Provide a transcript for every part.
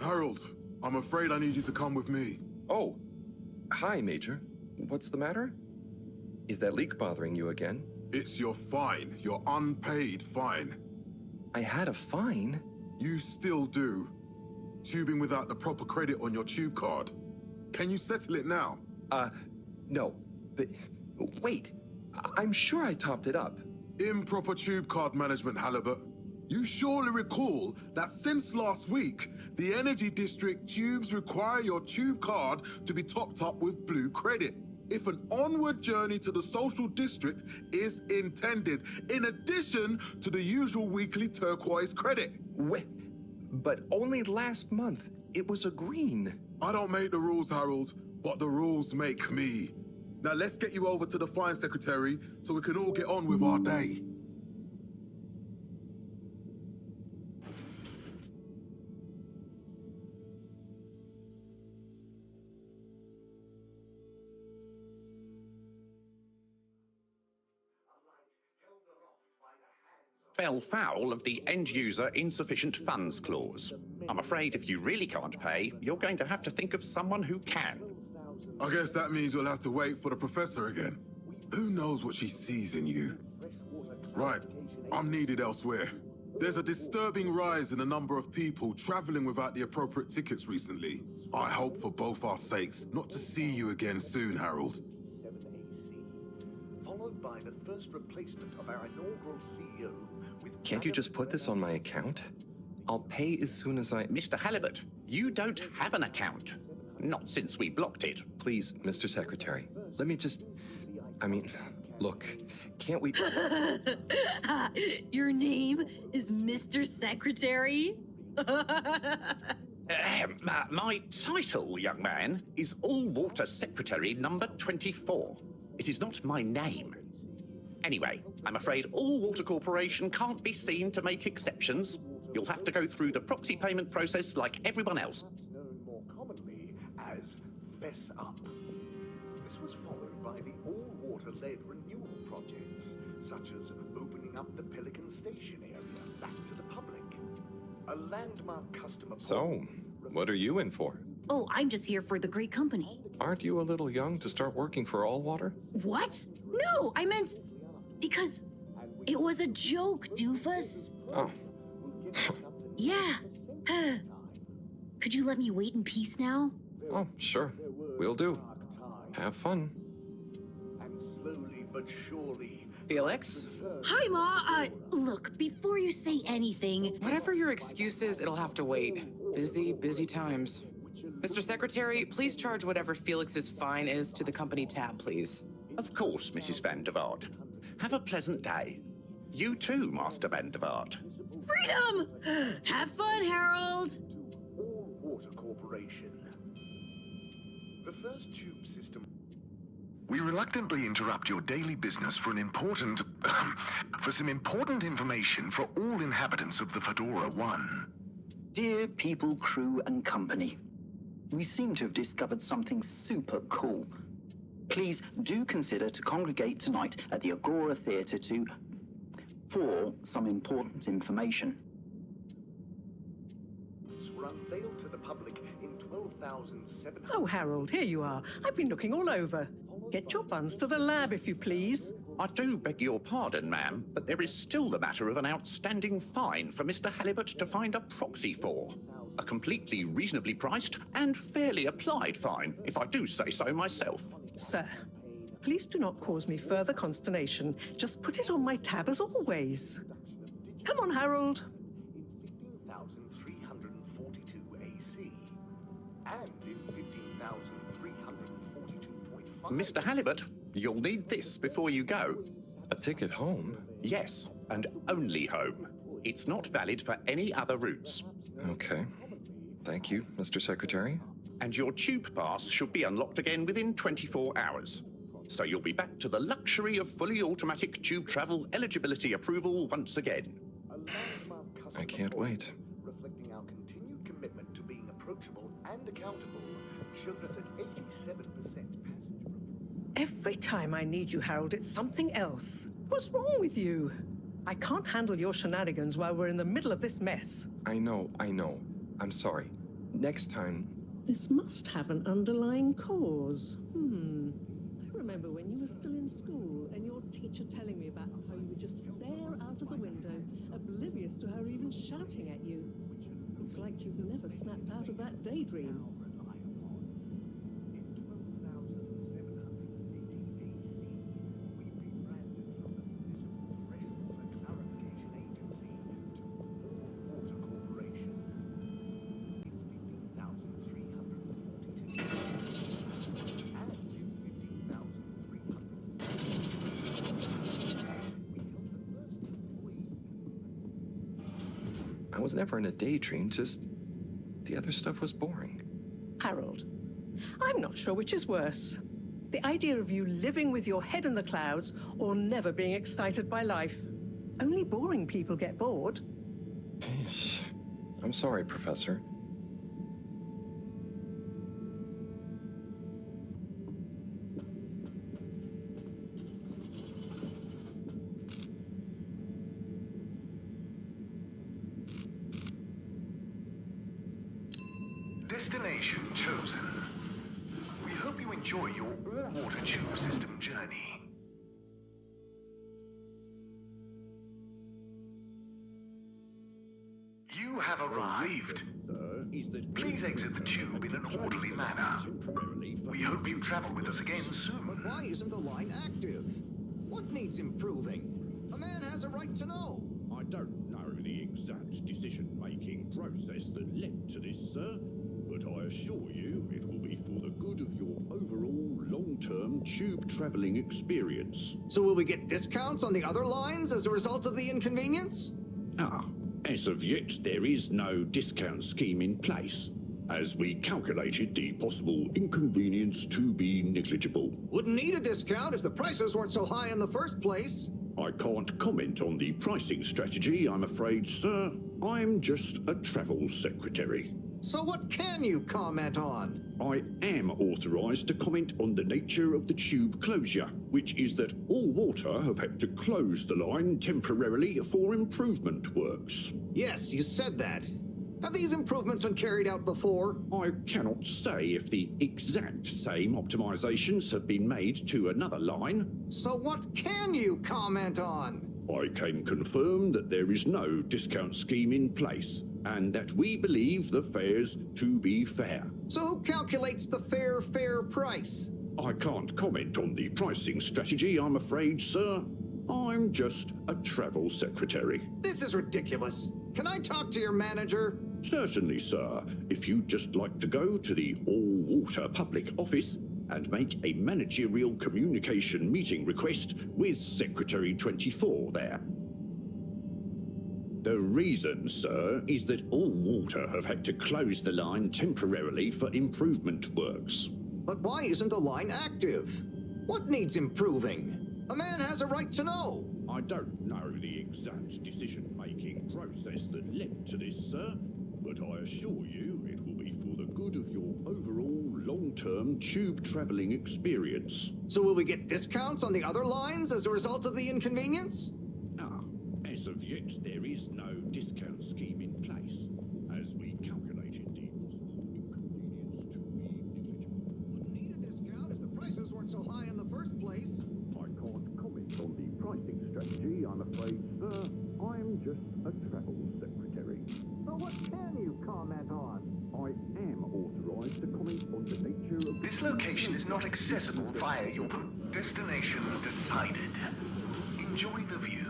Harold, I'm afraid I need you to come with me. Oh, hi, Major. What's the matter? Is that leak bothering you again? It's your fine, your unpaid fine. I had a fine? You still do. Tubing without the proper credit on your tube card. Can you settle it now? No. But wait, I'm sure I topped it up. Improper tube card management, Halibut. You surely recall that since last week, the Energy District tubes require your tube card to be topped up with blue credit if an onward journey to the social district is intended, in addition to the usual weekly turquoise credit. But only last month, it was a green. I don't make the rules, Harold, but the rules make me. Now let's get you over to the fine secretary so we can all get on with our day. Fell foul of the end-user insufficient funds clause. I'm afraid if you really can't pay, you're going to have to think of someone who can. I guess that means you'll have to wait for the professor again. Who knows what she sees in you? Right, I'm needed elsewhere. There's a disturbing rise in the number of people traveling without the appropriate tickets recently. I hope for both our sakes not to see you again soon, Harold. Followed by the first replacement of our inaugural CEO. Can't you just put this on my account? I'll pay as soon as I... Mr. Halibut, you don't have an account. Not since we blocked it. Please, Mr. Secretary, let me just... look, can't we... Your name is Mr. Secretary? My title, young man, is All-Water Secretary number 24. It is not my name. Anyway, I'm afraid All-Water Corporation can't be seen to make exceptions. You'll have to go through the proxy payment process like everyone else. Known more commonly as BESS Up. This was followed by the all-water-led renewal projects, such as opening up the Pelican Station area back to the public. A landmark customer... So, what are you in for? Oh, I'm just here for the great company. Aren't you a little young to start working for All Water? What? No, I meant... Because it was a joke, doofus. Oh. Yeah. Could you let me wait in peace now? Oh, sure. Will do. Have fun. And slowly but surely... Felix? Hi, Ma. Look, before you say anything... Whatever your excuse is, it'll have to wait. Busy times. Mr. Secretary, please charge whatever Felix's fine is to the company tab, please. Of course, Mrs. Van der Vaart. Have a pleasant day. You too, Master Van der Vaart. Freedom! Have fun, Harold! All Water Corporation. The first tube system... We reluctantly interrupt your daily business for some important information for all inhabitants of the Fedora 1. Dear people, crew, and company, we seem to have discovered something super cool. Please do consider to congregate tonight at the Agora Theatre for some important information. ...were unveiled to the public in 12,700... Oh, Harold, here you are. I've been looking all over. Get your buns to the lab, if you please. I do beg your pardon, ma'am, but there is still the matter of an outstanding fine for Mr. Halibut to find a proxy for. A completely reasonably priced and fairly applied fine, if I do say so myself. Sir, please do not cause me further consternation. Just put it on my tab as always. Come on, Harold. In 15,342 AC. And in 15,342.5... Mr. Halibut, you'll need this before you go. A ticket home? Yes, and only home. It's not valid for any other routes. Okay. Thank you, Mr. Secretary. And your tube pass should be unlocked again within 24 hours. So you'll be back to the luxury of fully automatic tube travel eligibility approval once again. I can't wait. Reflecting our continued commitment to being approachable and accountable, showed us at 87% passenger. Every time I need you, Harold, it's something else. What's wrong with you? I can't handle your shenanigans while we're in the middle of this mess. I know. I'm sorry. Next time, This must have an underlying cause. I remember when you were still in school and your teacher telling me about how you would just stare out of the window, oblivious to her even shouting at you. It's like you've never snapped out of that daydream. I was never in a daydream, just the other stuff was boring. Harold, I'm not sure which is worse. The idea of you living with your head in the clouds or never being excited by life. Only boring people get bored. I'm sorry, Professor. Destination chosen. We hope you enjoy your all-water tube system journey. You have arrived. Please exit the tube in an orderly manner. We hope you travel with us again soon. But why isn't the line active? What needs improving? A man has a right to know. I don't know the exact decision-making process that led to this, sir, but I assure you it will be for the good of your overall long-term tube traveling experience. So will we get discounts on the other lines as a result of the inconvenience? As of yet, there is no discount scheme in place, as we calculated the possible inconvenience to be negligible. Wouldn't need a discount if the prices weren't so high in the first place. I can't comment on the pricing strategy, I'm afraid, sir. I'm just a travel secretary. So what can you comment on? I am authorised to comment on the nature of the tube closure, which is that All Water have had to close the line temporarily for improvement works. Yes, you said that. Have these improvements been carried out before? I cannot say if the exact same optimisations have been made to another line. So what can you comment on? I can confirm that there is no discount scheme in place, and that we believe the fares to be fair. So who calculates the fair price? I can't comment on the pricing strategy, I'm afraid, sir. I'm just a travel secretary. This is ridiculous. Can I talk to your manager? Certainly, sir. If you'd just like to go to the All Water public office and make a managerial communication meeting request with Secretary 24 there. The reason, sir, is that All Water have had to close the line temporarily for improvement works. But why isn't the line active? What needs improving? A man has a right to know. I don't know the exact decision-making process that led to this, sir, but I assure you it will be for the good of your overall long-term tube traveling experience. So will we get discounts on the other lines as a result of the inconvenience? As of yet, there is no discount scheme in place, as we calculated the possible inconvenience to be negligible. Wouldn't need a discount if the prices weren't so high in the first place. I can't comment on the pricing strategy, I'm afraid, sir. I'm just a travel secretary. So what can you comment on? I am authorised to comment on the nature of... This location is not accessible via your destination decided. Enjoy the view.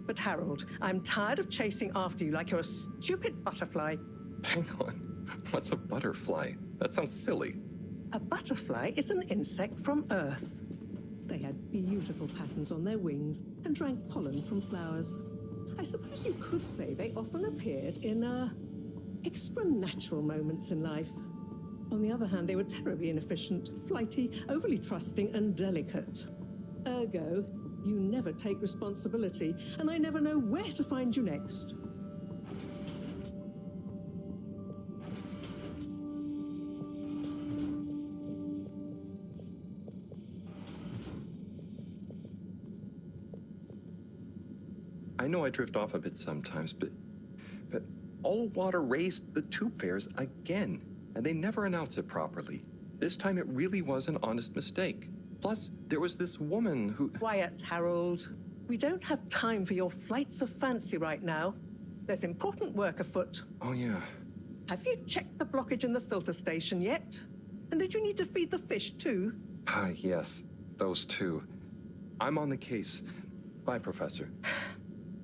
But Harold, I'm tired of chasing after you like you're a stupid butterfly. Hang on. What's a butterfly? That sounds silly. A butterfly is an insect from Earth. They had beautiful patterns on their wings and drank pollen from flowers. I suppose you could say they often appeared in, extra natural moments in life. On the other hand, they were terribly inefficient, flighty, overly trusting, and delicate. Ergo, you never take responsibility, and I never know where to find you next. I know I drift off a bit sometimes, but all water raised the tube fares again, and they never announced it properly. This time it really was an honest mistake. Plus, there was this woman who... Quiet, Harold. We don't have time for your flights of fancy right now. There's important work afoot. Oh, yeah. Have you checked the blockage in the filter station yet? And did you need to feed the fish too? Ah, yes. Those two. I'm on the case. Bye, Professor.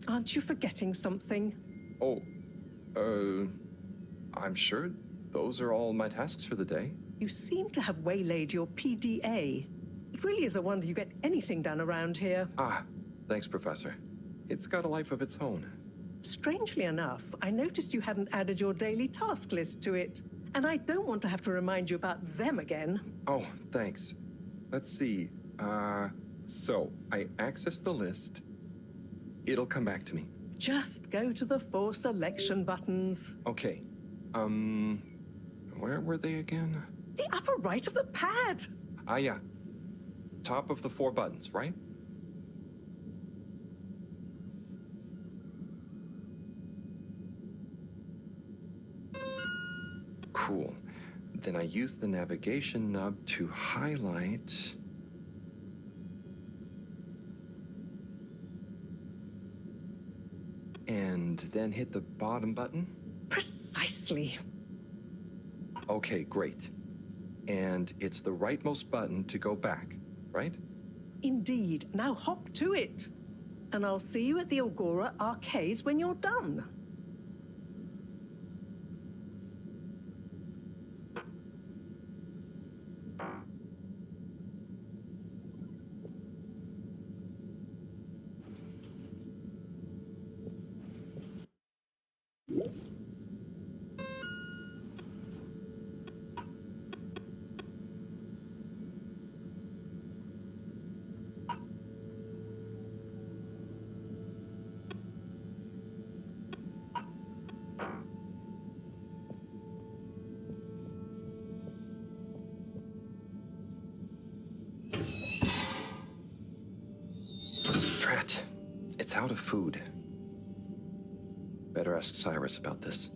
Aren't you forgetting something? Oh, I'm sure those are all my tasks for the day. You seem to have waylaid your PDA. It really is a wonder you get anything done around here. Ah, thanks, Professor. It's got a life of its own. Strangely enough, I noticed you hadn't added your daily task list to it. And I don't want to have to remind you about them again. Oh, thanks. Let's see. So I access the list. It'll come back to me. Just go to the 4 selection buttons. Okay. Where were they again? The upper right of the pad. Ah, yeah. Top of the 4 buttons, right? Cool. Then I use the navigation nub to highlight... and then hit the bottom button? Precisely. Okay, great. And it's the rightmost button to go back, right? Indeed. Now hop to it. And I'll see you at the Agora Arcades when you're done. Drat. It's out of food. Better ask Cyrus about this.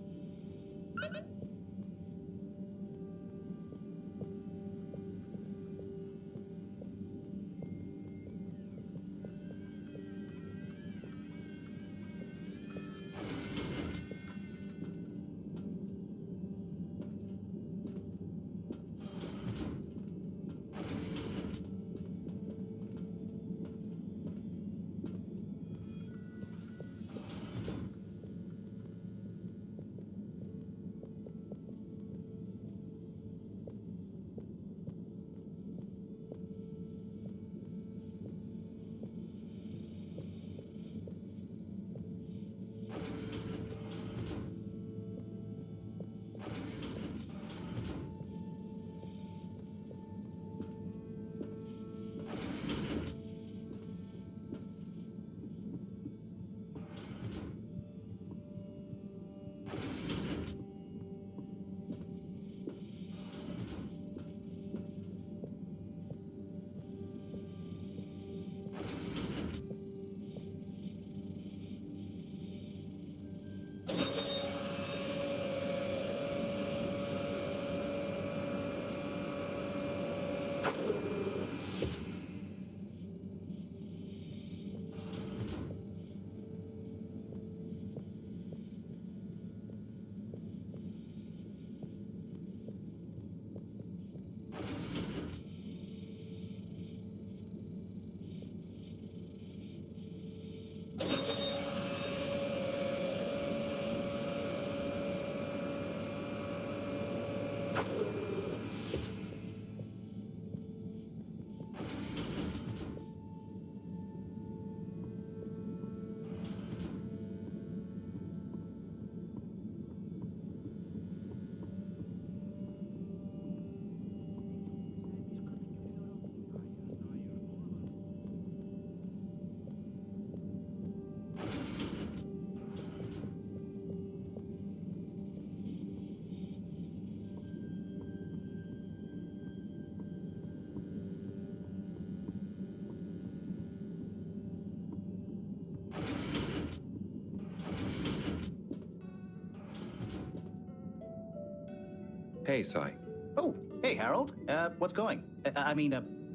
Hey, Sai. Oh, hey, Harold. What's going?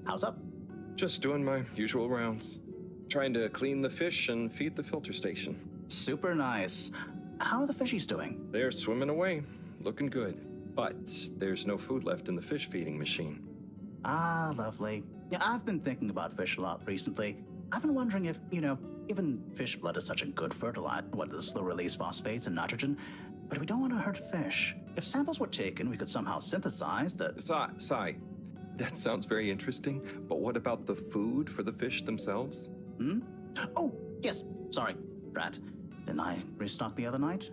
How's up? Just doing my usual rounds. Trying to clean the fish and feed the filter station. Super nice. How are the fishies doing? They're swimming away, looking good. But there's no food left in the fish feeding machine. Ah, lovely. Yeah, I've been thinking about fish a lot recently. I've been wondering if, even fish blood is such a good fertilizer, what the slow-release phosphates and nitrogen, but we don't want to hurt fish. If samples were taken, we could somehow synthesize the... Sai, that sounds very interesting, but what about the food for the fish themselves? Oh, yes, sorry, Brad. Didn't I restock the other night?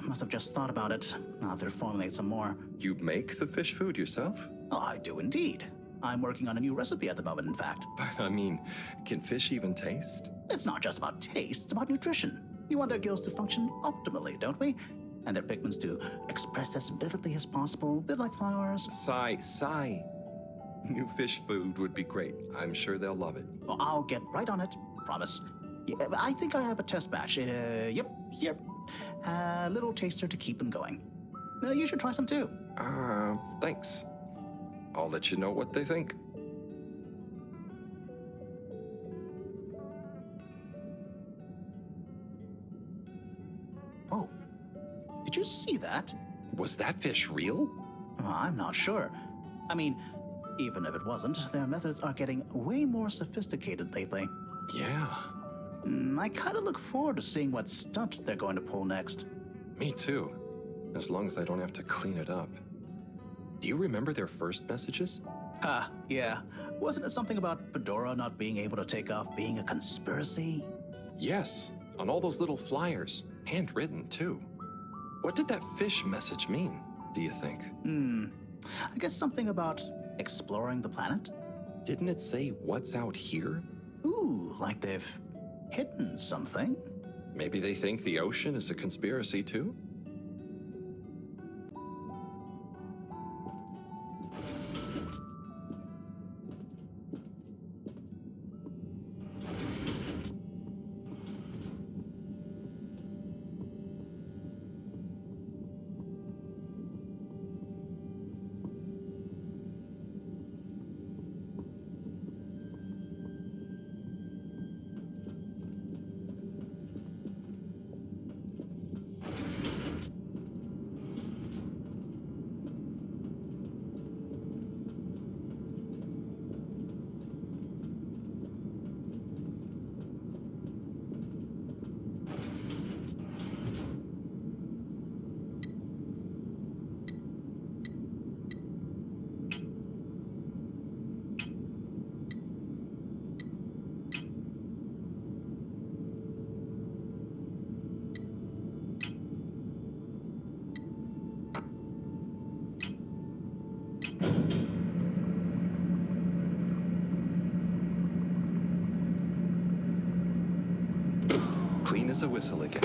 Must have just thought about it. I'll have to formulate some more. You make the fish food yourself? Oh, I do indeed. I'm working on a new recipe at the moment, in fact. But I mean, can fish even taste? It's not just about taste, it's about nutrition. We want their gills to function optimally, don't we? And their pigments to express as vividly as possible, a bit like flowers. Sai. New fish food would be great. I'm sure they'll love it. Well, I'll get right on it, promise. Yeah, I think I have a test batch. Yep, here. A little taster to keep them going. You should try some too. Thanks. I'll let you know what they think. Oh, did you see that? Was that fish real? I'm not sure. I mean, even if it wasn't, their methods are getting way more sophisticated lately. Yeah. I kind of look forward to seeing what stunt they're going to pull next. Me too. As long as I don't have to clean it up. Do you remember their first messages? Yeah. Wasn't it something about Fedora not being able to take off being a conspiracy? Yes, on all those little flyers. Handwritten, too. What did that fish message mean, do you think? I guess something about exploring the planet? Didn't it say what's out here? Ooh, like they've hidden something? Maybe they think the ocean is a conspiracy, too? Clean as a whistle again.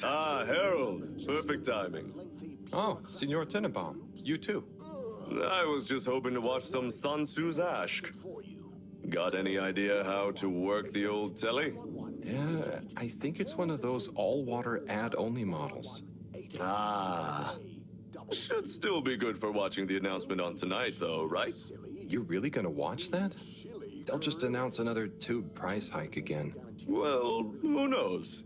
Harold. Perfect timing. Oh, Signor Tenenbaum. You too. I was just hoping to watch some Sun Tzu's Ashk. Got any idea how to work the old telly? Yeah, I think it's one of those all-water ad-only models. Ah. Should still be good for watching the announcement on tonight, though, right? You're really gonna watch that? They'll just announce another tube price hike again. Well, who knows?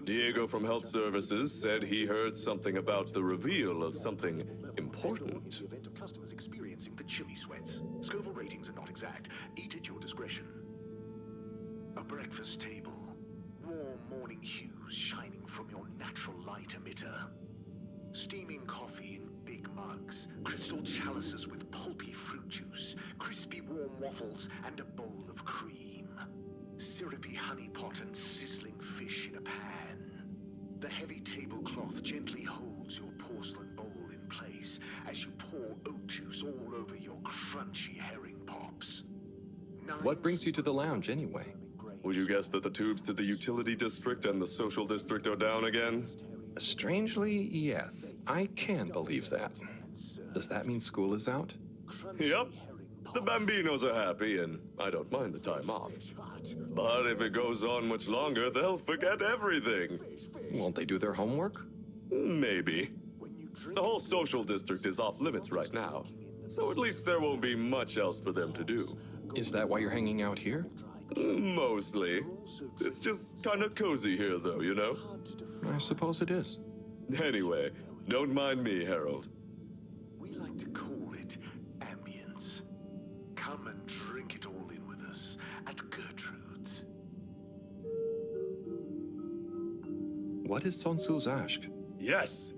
Diego from Health Services said he heard something about the reveal of something important. event of customers experiencing the chili sweats. Scoville ratings are not exact. Eat at your discretion. A breakfast table. Warm morning hues shining from your natural light emitter. Steaming coffee in big mugs. Crystal chalices with pulpy fruit juice. Crispy warm waffles and a bowl of cream. Syrupy honey pot and sizzling fish in a pan. The heavy tablecloth gently holds your porcelain bowl in place as you pour oat juice all over your crunchy herring pops. What brings you to the lounge, anyway? Would you guess that the tubes to the utility district and the social district are down again? Strangely, yes. I can believe that. Does that mean school is out? Yep. The Bambinos are happy, and I don't mind the time off. But if it goes on much longer, they'll forget everything. Won't they do their homework? Maybe. The whole social district is off limits right now, so at least there won't be much else for them to do. Is that why you're hanging out here? Mostly. It's just kind of cozy here, though, you know? I suppose it is. Anyway, don't mind me, Harold. We like to call it ambience. Come and drink it all in with us at Gertrude's. What is Sonsu's Ashk? Yes,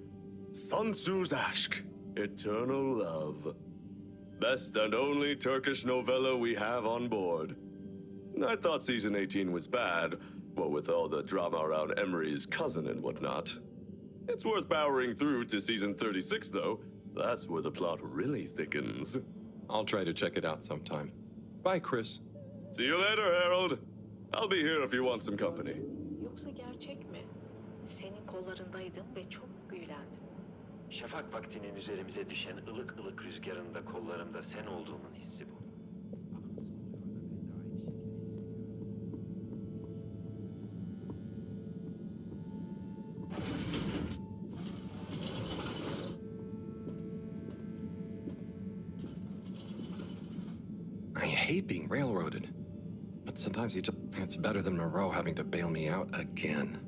Sun Tzu's Ashk, Eternal Love. Best and only Turkish novella we have on board. I thought season 18 was bad, what with all the drama around Emery's cousin and whatnot. It's worth powering through to season 36, though. That's where the plot really thickens. I'll try to check it out sometime. Bye, Chris. See you later, Harold. I'll be here if you want some company. Yoksa gerçek mi? Senin kollarındaydım ve çok büyülendim. Şafak vaktinin üzerimize düşen ılık ılık rüzgarında kollarımda sen olduğunun hissi bu. I hate being railroaded. But sometimes it's better than Moreau having to bail me out again.